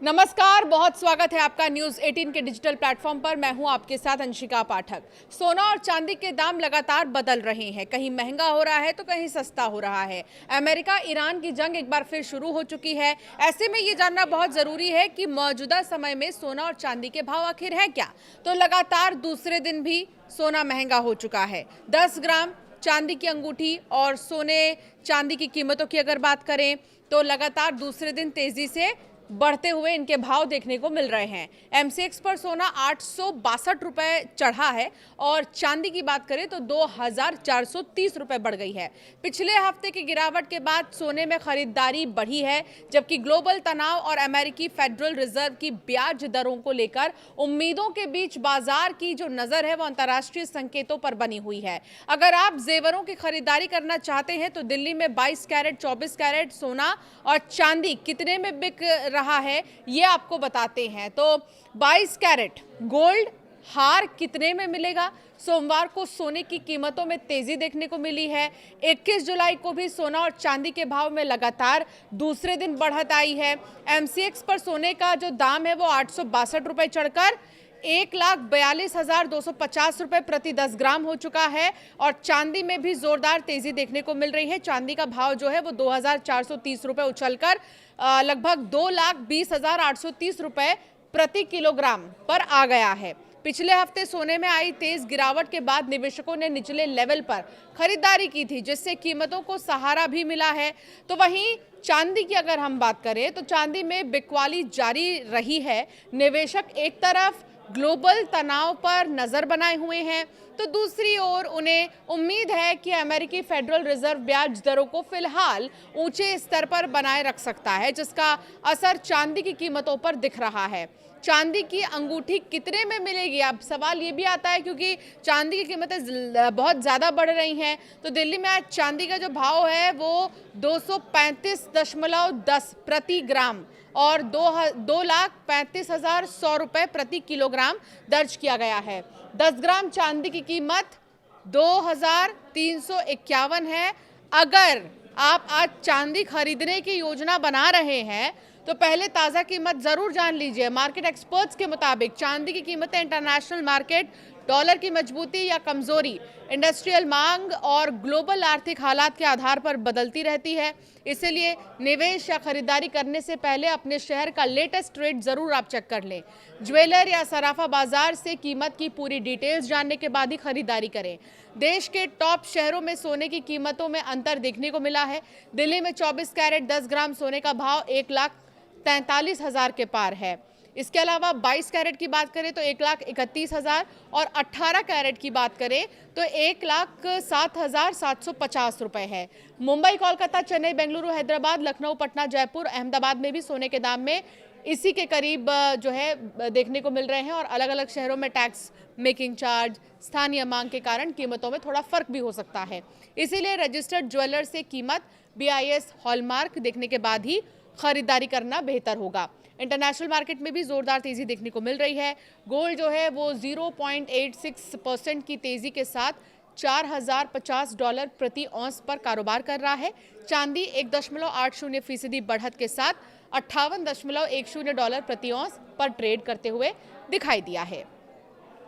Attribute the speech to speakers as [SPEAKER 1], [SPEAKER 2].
[SPEAKER 1] नमस्कार, बहुत स्वागत है आपका न्यूज 18 के डिजिटल प्लेटफॉर्म पर। मैं हूं आपके साथ अंशिका पाठक। सोना और चांदी के दाम लगातार बदल रहे हैं, कहीं महंगा हो रहा है तो कहीं सस्ता हो रहा है। अमेरिका ईरान की जंग एक बार फिर शुरू हो चुकी है। ऐसे में ये जानना बहुत जरूरी है कि मौजूदा समय में सोना और चांदी के भाव आखिर है क्या। तो लगातार दूसरे दिन भी सोना महंगा हो चुका है। 10 ग्राम चांदी की अंगूठी और सोने चांदी की कीमतों की अगर बात करें तो लगातार दूसरे दिन तेजी से बढ़ते हुए इनके भाव देखने को मिल रहे हैं। एमसीएक्स पर सोना 862 रुपए चढ़ा है और चांदी की बात करें तो 2430 रुपए बढ़ गई है। पिछले हफ्ते की गिरावट के बाद सोने में खरीदारी बढ़ी है, जबकि ग्लोबल तनाव और अमेरिकी फेडरल रिजर्व की ब्याज दरों को लेकर उम्मीदों के बीच बाजार की जो नजर है वो अंतर्राष्ट्रीय संकेतों पर बनी हुई है। अगर आप जेवरों की खरीदारी करना चाहते हैं तो दिल्ली में 22 कैरेट 24 कैरेट सोना और चांदी कितने में बिक रहा है ये आपको बताते हैं। तो 22 कैरेट गोल्ड हार कितने में मिलेगा? सोमवार को सोने की कीमतों में तेजी देखने को मिली है। 21 जुलाई को भी सोना और चांदी के भाव में लगातार दूसरे दिन बढ़त आई है। एमसीएक्स पर सोने का जो दाम है वो 862 रुपए चढ़कर 1,42,250 रुपए प्रति 10 ग्राम हो चुका है और चांदी में भी जोरदार तेजी देखने को मिल रही है। चांदी का भाव जो है वो 2,430 रुपए उछलकर लगभग 2,20,830 रुपए प्रति किलोग्राम पर आ गया है। पिछले हफ्ते सोने में आई तेज गिरावट के बाद निवेशकों ने निचले लेवल पर खरीदारी की थी, जिससे कीमतों को सहारा भी मिला है। तो वहीं चांदी की अगर हम बात करें तो चांदी में बिकवाली जारी रही है। निवेशक एक तरफ ग्लोबल तनाव पर नजर बनाए हुए हैं तो दूसरी ओर उन्हें उम्मीद है कि अमेरिकी फेडरल रिजर्व ब्याज दरों को फिलहाल ऊंचे स्तर पर बनाए रख सकता है, जिसका असर चांदी की कीमतों पर दिख रहा है। चांदी की अंगूठी कितने में मिलेगी, अब सवाल ये भी आता है क्योंकि चांदी की कीमतें बहुत ज़्यादा बढ़ रही हैं। तो दिल्ली में आज चांदी का जो भाव है वो 235.10 प्रति ग्राम और 2,35,100 रुपए प्रति किलोग्राम दर्ज किया गया है। 10 ग्राम चांदी की कीमत 2,351 है। अगर आप आज चांदी खरीदने की योजना बना रहे हैं तो पहले ताज़ा कीमत ज़रूर जान लीजिए। मार्केट एक्सपर्ट्स के मुताबिक चांदी की कीमतें इंटरनेशनल मार्केट, डॉलर की मजबूती या कमजोरी, इंडस्ट्रियल मांग और ग्लोबल आर्थिक हालात के आधार पर बदलती रहती है। इसलिए निवेश या खरीदारी करने से पहले अपने शहर का लेटेस्ट रेट ज़रूर आप चेक कर लें। ज्वेलर या सराफा बाजार से कीमत की पूरी डिटेल्स जानने के बाद ही खरीदारी करें। देश के टॉप शहरों में सोने की कीमतों में अंतर देखने को मिला है। दिल्ली में 24 कैरेट 10 ग्राम सोने का भाव 1,43,000 के पार है। इसके अलावा 22 कैरेट की बात करें तो 1,31,000 और 18 कैरेट की बात करें तो 1,07,750 रुपए है। मुंबई, कोलकाता, चेन्नई, बेंगलुरु, हैदराबाद, लखनऊ, पटना, जयपुर, अहमदाबाद में भी सोने के दाम में इसी के करीब जो है देखने को मिल रहे हैं और अलग अलग शहरों में टैक्स, मेकिंग चार्ज, स्थानीय मांग के कारण कीमतों में थोड़ा फर्क भी हो सकता है। इसीलिए रजिस्टर्ड ज्वेलर से कीमत BIS हॉलमार्क देखने के बाद ही खरीदारी करना बेहतर होगा। इंटरनेशनल मार्केट में भी जोरदार तेजी देखने को मिल रही है। गोल्ड जो है वो 0.86% की तेजी के साथ $4,050 प्रति औंस पर कारोबार कर रहा है। चांदी 1.80% बढ़त के साथ $58.10 प्रति औंस पर ट्रेड करते हुए दिखाई दिया है।